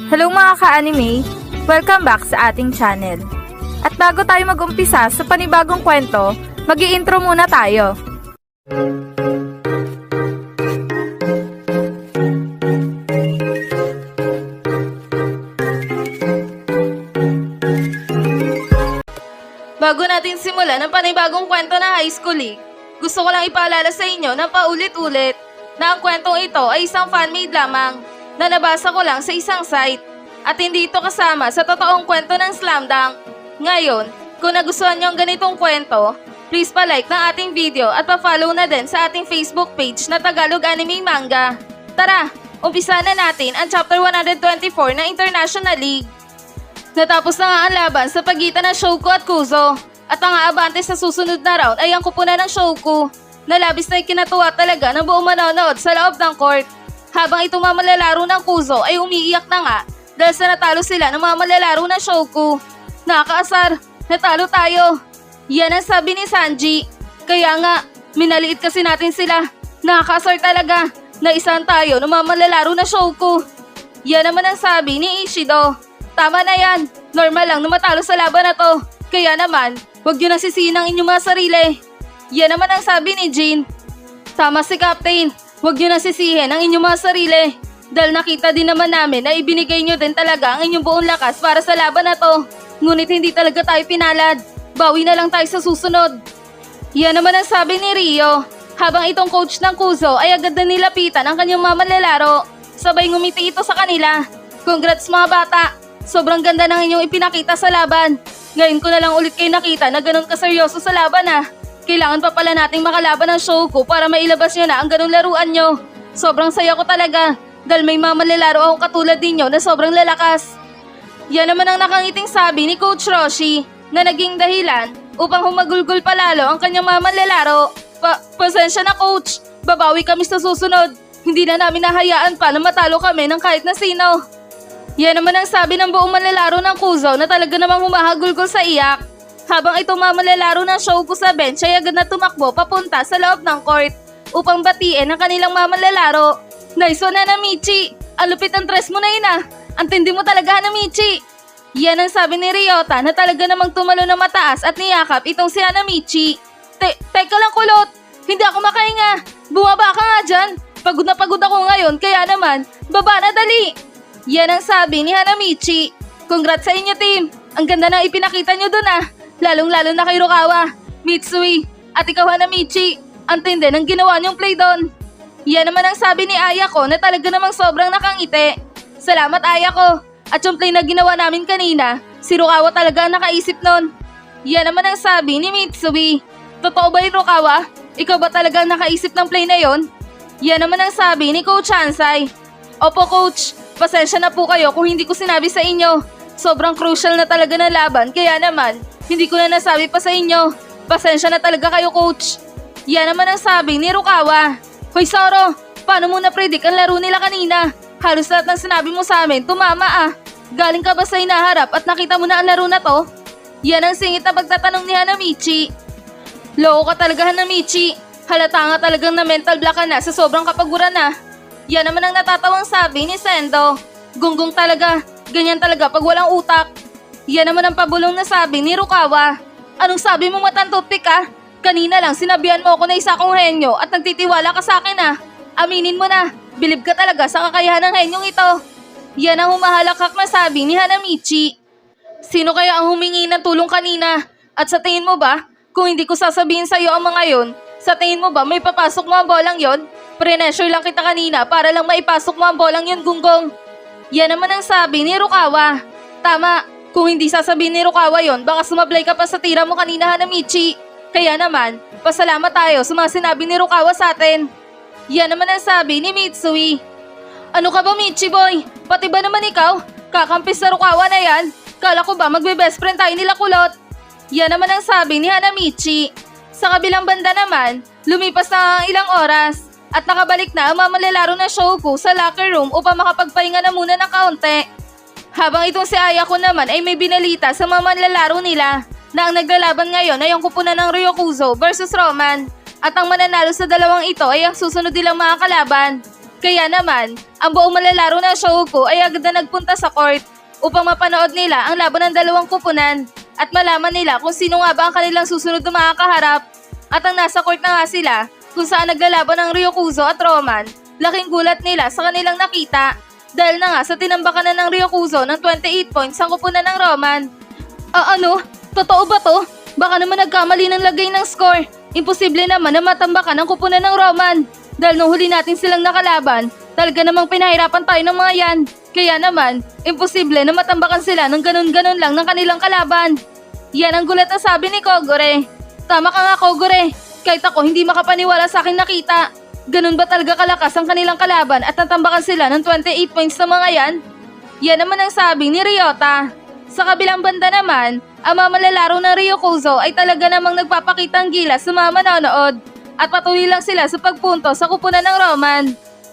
Hello mga ka-anime! Welcome back sa ating channel. At bago tayo mag-umpisa sa panibagong kwento, mag-i-intro muna tayo. Bago natin simulan ang panibagong kwento ng high school league, gusto ko lang ipaalala sa inyo na paulit-ulit na ang kwentong ito ay isang fan-made lamang na nabasa ko lang sa isang site at hindi ito kasama sa totoong kwento ng Slam Dunk. Ngayon, kung nagustuhan nyo ang ganitong kwento, please pa-like ng ating video at pa-follow na din sa ating Facebook page na Tagalog Anime Manga. Tara, umpisa na natin ang chapter 124 ng International League. Natapos na nga ang laban sa pagitan ng Shouko at Kuzo at ang aabante sa susunod na round ay ang kupunan ng Shouko na labis na ikinatuwa talaga ng buong manonood sa loob ng court. Habang itong mga malalaro ng Kuzo ay umiiyak na nga dahil sa natalo sila ng mga malalaro ng Shouko. Nakakaasar, natalo tayo. Yan ang sabi ni Sanji. Kaya nga, minaliit kasi natin sila. Nakakaasar talaga na isang tayo ng mga malalaro ng Shouko. Yan naman ang sabi ni Ishido. Tama na yan, normal lang na matalo sa laban na to. Kaya naman, huwag nyo nasisihin ang inyong mga sarili. Yan naman ang sabi ni Jin. Tama si Captain, huwag nyo nasisihin ang inyong mga sarili. Dahil nakita din naman namin na ibinigay nyo din talaga ang inyong buong lakas para sa laban na to. Ngunit hindi talaga tayo pinalad. Bawi na lang tayo sa susunod. Yan naman ang sabi ni Rio. Habang itong coach ng Kuzo ay agad na nilapitan ang kanyang mga manlalaro. Sabay ngumiti ito sa kanila. Congrats mga bata. Sobrang ganda ng inyong ipinakita sa laban. Ngayon ko na lang ulit kayo nakita na ganun kaseryoso sa laban ah. Kailangan pa pala nating makalaban ng Shouko para mailabas nyo na ang ganung laruan nyo. Sobrang saya ko talaga dahil may mga manlalaro akong katulad ninyo na sobrang lalakas. Yan naman ang nakangiting sabi ni Coach Roshi na naging dahilan upang humagulgol palalo ang kanyang mga manlalaro. Pasensya na coach, babawi kami sa susunod. Hindi na namin nahayaan pa na matalo kami ng kahit na sino. Yan naman ang sabi ng buong manlalaro ng Kuzo na talaga namang humahagulgol sa iyak. Habang itong mga manlalaro ng Shouko sa bench ay agad na tumakbo papunta sa loob ng court upang batiin ang kanilang mga manlalaro. Nice one Hanamichi! Ang lupit ang dress mo na yun ah! Ang tindi mo talaga Hanamichi! Yan ang sabi ni Ryota na talaga namang tumalo na mataas at niyakap itong si Hanamichi. Teka lang kulot! Hindi ako makahinga! Bumaba ka nga dyan! Pagod na pagod ako ngayon kaya naman, baba na dali! Yan ang sabi ni Hanamichi. Congrats sa inyo team! Ang ganda na ipinakita nyo dun ah! Lalong-lalo na kay Rukawa, Mitsui, at ikaw Hanamichi. Ang tindi ng ginawa niyong play doon. Yan naman ang sabi ni Ayako na talaga namang sobrang nakangiti. Salamat Ayako. At yung play na ginawa namin kanina, si Rukawa talaga ang nakaisip nun. Yan naman ang sabi ni Mitsui. Totoo ba yun Rukawa? Ikaw ba talaga ang nakaisip ng play na yon? Yan naman ang sabi ni Coach Hansai. Opo Coach. Pasensya na po kayo kung hindi ko sinabi sa inyo. Sobrang crucial na talaga na laban kaya naman hindi ko na nasabi pa sa inyo. Pasensya na talaga kayo coach. Yan naman ang sabi ni Rukawa. Hoy Soro, paano mo na-predict ang laro nila kanina? Halos lahat ng sinabi mo sa amin tumama ah. Galing ka ba sa hinaharap at nakita mo na ang laro na to? Yan ang singit na pagtatanong ni Hanamichi. Loko ka talaga Hanamichi. Halata nga talagang na mental block ka na sa sobrang kapaguran na. Yan naman ang natatawang sabi ni Sendo. Gunggong talaga, ganyan talaga pag walang utak. Yan naman ang pabulong na sabi ni Rukawa. Anong sabi mo matantupik ah? Kanina lang sinabihan mo ako na isa kong henyo at nagtitiwala ka sa akin ah. Aminin mo na, bilib ka talaga sa kakayahan ng henyong ito. Yan ang humahalakak na sabi ni Hanamichi. Sino kaya ang humingi ng tulong kanina? At sa tingin mo ba, kung hindi ko sasabihin sa iyo ang mga yon, sa tingin mo ba may papasok mo ang bolang yon? Pre-measure lang kita kanina para lang maipasok mo ang bolang yun, Gunggong. Yan naman ang sabi ni Rukawa. Tama, kung hindi sasabihin ni Rukawa yon, baka sumablay ka pa sa tira mo kanina, Hanamichi. Kaya naman, pasalamat tayo sa mga sinabi ni Rukawa sa atin. Yan naman ang sabi ni Mitsui. Ano ka ba, Michi boy? Pati ba naman ikaw? Kakampis sa Rukawa na yan? Kala ko ba magbe-best friend tayo nila kulot? Yan naman ang sabi ni Hanamichi. Sa kabilang banda naman, lumipas na ang ilang oras. At nakabalik na ang mga manlalaro na Shouko sa locker room upang makapagpahinga na muna ng kaunti. Habang itong si Ayako naman ay may binalita sa mga manlalaro nila na ang naglalaban ngayon ay ang kupunan ng Ryokuzo versus Roman. At ang mananalo sa dalawang ito ay ang susunod nilang mga kalaban. Kaya naman, ang buong malalaro ng Shouko ay agad na nagpunta sa court upang mapanood nila ang laban ng dalawang kupunan at malaman nila kung sino nga ba ang kanilang susunod na makakaharap. At ang nasa court na nga sila kung saan naglalaban ng Ryokuzo at Roman, laking gulat nila sa kanilang nakita dahil na nga sa tinambakan na ng Ryokuzo ng 28 points ang kupunan ng Roman. Ano? Totoo ba to? Baka naman nagkamali ng lagay ng score. Imposible naman na matambakan ang kupunan ng Roman. Dahil nung huli natin silang nakalaban, talaga namang pinahirapan tayo ng mga yan. Kaya naman, imposible na matambakan sila ng ganun-ganun lang ng kanilang kalaban. Yan ang gulat na sabi ni Kogure. Tama ka nga Kogure, kahit ako hindi makapaniwala sa aking nakita. Ganun ba talaga kalakas ang kanilang kalaban at natambakan sila ng 28 points na mga yan? Yan naman ang sabi ni Ryota. Sa kabilang banda naman, ang mga malalaro ng Ryokuzo ay talaga namang nagpapakitang gilas sa mga manonood at patuloy lang sila sa pagpunto sa kupunan ng Roman.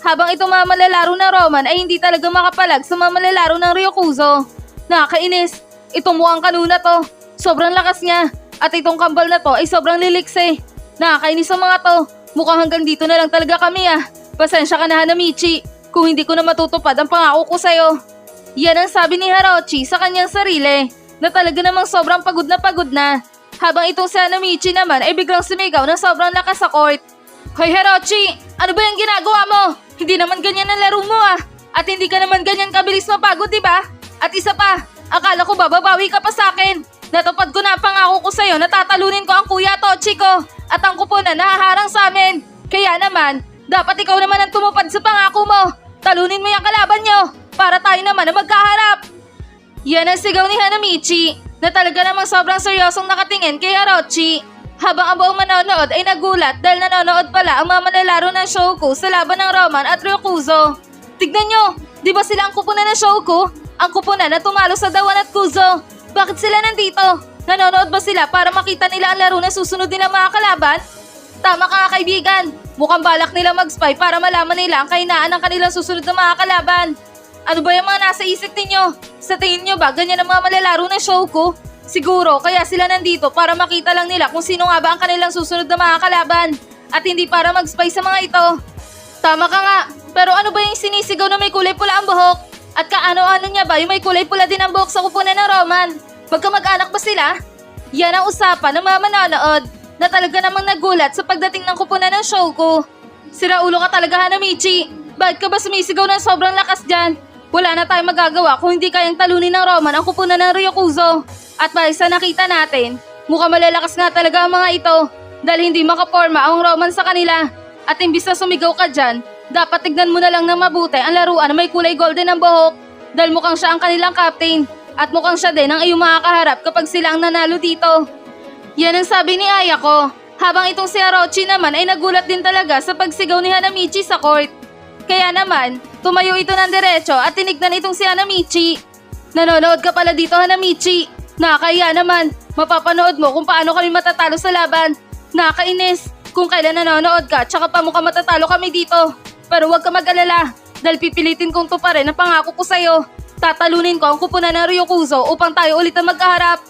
Habang itong mga malalaro ng Roman ay hindi talaga makapalag sa mga malalaro ng Ryokuzo. Nakakainis, itong mukhang kanuna to, sobrang lakas niya at itong kambal na to ay sobrang lilikse. Nakakainis ang mga to, mukhang hanggang dito na lang talaga kami ah. Pasensya ka na Hanamichi, kung hindi ko na matutupad ang pangako ko sa'yo. Yan ang sabi ni Harochi sa kanyang sarili na talaga namang sobrang pagod na. Habang itong si Hanamichi naman ay biglang sumigaw ng sobrang lakas sa court. Hoy Harochi, ano ba yung ginagawa mo? Hindi naman ganyan ang laro mo ah. At hindi ka naman ganyan kabilis mapagod diba? At isa pa, akala ko bababawi ka pa sa akin. Natupad ko na ang pangako ko sa'yo na tatalunin ko ang Kuya Tochi ko at ang kupunan na haharang sa amin. Kaya naman, dapat ikaw naman ang tumupad sa pangako mo. Talunin mo yung kalaban nyo para tayo naman na magkaharap. Yan ang sigaw ni Hanamichi na talaga namang sobrang seryosong nakatingin kay Harochi. Habang ang buong manonood ay nagulat dahil nanonood pala ang mga manlalaro ng Shouko sa laban ng Roman at Ryokuzo. Tignan nyo, di ba sila ang kupunan ng Shouko? Ang kupunan na tumalo sa Dawan at Kuzo. Bakit sila nandito? Nanonood ba sila para makita nila ang laro na susunod nilang mga kalaban? Tama ka nga kaibigan, mukhang balak nila mag-spy para malaman nila ang kahinaan ng kanilang susunod na mga kalaban. Ano ba yung mga nasa isip ninyo? Sa tingin nyo ba ganyan ang mga malalaro ng Shouko? Siguro kaya sila nandito para makita lang nila kung sino nga ba ang kanilang susunod na mga kalaban at hindi para mag-spy sa mga ito. Tama ka nga, pero ano ba yung sinisigaw na may kulay pula ang buhok? At kaano-ano niya ba yung may kulay pula din ang buhok sa kupunan ng Roman? Magkamag-anak ba sila? Yan ang usapan ng mga manonood na talaga namang nagulat sa pagdating ng kupunan ng Shouko. Sira ulo ka talaga Hanamichi, bakit ka ba sumisigaw ng sobrang lakas dyan? Wala na tayong magagawa kung hindi kayang talunin ng Roman ang kupunan ng Ryokuzo. At balik sa nakita natin, mukhang malalakas nga talaga ang mga ito dahil hindi makaporma ang Roman sa kanila. At imbis na sumigaw ka dyan, dapat tignan mo na lang ng mabuti ang laruan na may kulay golden ang buhok dahil mukhang siya ang kanilang captain at mukhang siya din ang iyong makakaharap kapag sila ang nanalo dito. Yan ang sabi ni Ayako, habang itong si Harochi naman ay nagulat din talaga sa pagsigaw ni Hanamichi sa court. Kaya naman, tumayo ito ng diretso at tinignan itong si Hanamichi. Nanonood ka pala dito Hanamichi. Nakakaya naman, mapapanood mo kung paano kami matatalo sa laban. Nakakainis, kung kailan nanonood ka tsaka pa mukha matatalo kami dito. Pero huwag ka mag-alala, dahil pipilitin kong tuparin ang pangako ko sa'yo. Tatalunin ko ang kupunan ng Ryokuzo upang tayo ulit ang magkaharap.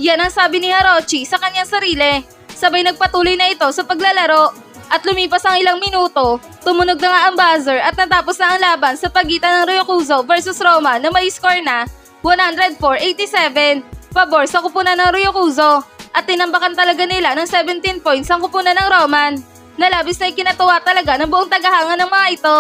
Yan ang sabi ni Harochi sa kanyang sarili. Sabay nagpatuloy na ito sa paglalaro. At lumipas ang ilang minuto, tumunog na nga ang buzzer at natapos na ang laban sa pagitan ng Ryokuzo versus Roman na may score na 104-87 pabor sa kupunan ng Ryokuzo at tinambakan talaga nila ng 17 points ang kupunan ng Roman. Nalabis na ikinatuwa talaga ng buong tagahanga ng mga ito.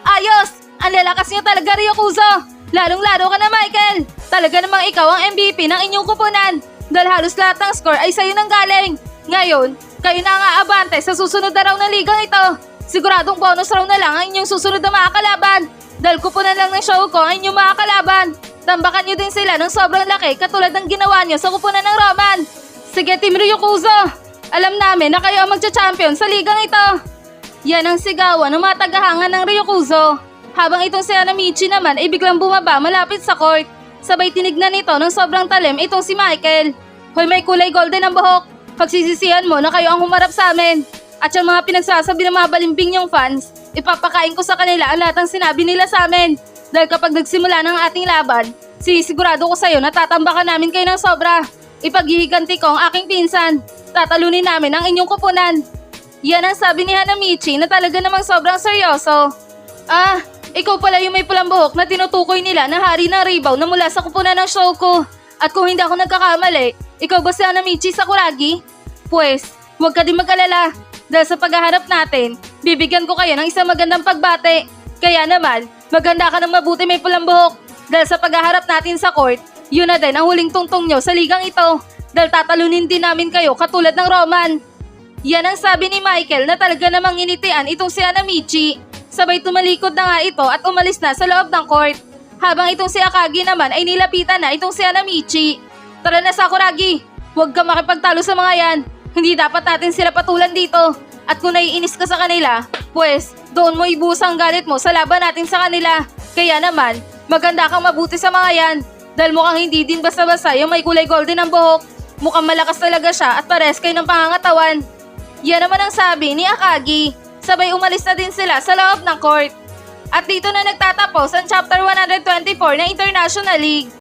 Ayos! Ang lalakas niyo talaga Ryokuzo! Lalong-lalo ka na Michael! Talaga namang ikaw ang MVP ng inyong kupunan dahil halos lahat ng score ay sa'yo nang galing. Ngayon, kayo na nga abante sa susunod na raw na ligang ito. Siguradong bonus raw na lang ang inyong susunod na mga kalaban. Dahil kupunan lang ng Shouko ang inyong mga kalaban. Tambakan nyo din sila ng sobrang laki katulad ng ginawa nyo sa kupunan ng Roman. Sige Team Ryokuzo, alam namin na kayo ang magcha-champion sa ligang ito. Yan ang sigawan ng mga tagahanga ng Ryokuzo. Habang itong si Hanamichi naman ay biglang bumaba malapit sa court. Sabay tinignan nito ng sobrang talim itong si Michael. Hoy may kulay golden ang buhok. Pagsisisihan mo na kayo ang humarap sa amin. At yung mga pinagsasabi ng mga balimbing niyong fans, ipapakain ko sa kanila ang lahat ng sinabi nila sa amin. Dahil kapag nagsimula ng ating laban, sinisigurado ko sa'yo na tatambakan namin kayo ng sobra. Ipaghihiganti ko ang aking pinsan. Tatalunin namin ang inyong kupunan. Yan ang sabi ni Hanamichi na talaga namang sobrang seryoso. Ah, ikaw pala yung may pulang buhok na tinutukoy nila na hari ng Ribaw na mula sa kupunan ng Shoko. At kung hindi ako nagkakamali, ikaw ba si Hanamichi Sakuragi? Pues, huwag ka din mag-alala. Dahil sa paghahanap natin, bibigyan ko kayo ng isang magandang pagbate. Kaya naman, maganda ka ng mabuti may pulang buhok. Dahil sa paghaharap natin sa court, yun na din ang huling tungtong nyo sa ligang ito. Dahil tatalunin din namin kayo katulad ng Roman. Yan ang sabi ni Michael na talaga namang initian itong si Hanamichi. Sabay tumalikod na nga ito at umalis na sa loob ng court. Habang itong si Akagi naman ay nilapitan na itong si Hanamichi. Tara na Sakuragi, huwag ka makipagtalo sa mga yan. Hindi dapat natin sila patulan dito. At kung naiinis ka sa kanila, pues doon mo ibuhos ang galit mo sa laban natin sa kanila. Kaya naman, maganda kang mabuti sa mga yan. Dahil mukhang hindi din basta-basta yung may kulay golden ang buhok. Mukhang malakas talaga siya at pares kayo ng pangangatawan. Yan naman ang sabi ni Akagi. Sabay umalis na din sila sa loob ng court. At dito na nagtatapos ang chapter 124 ng International League.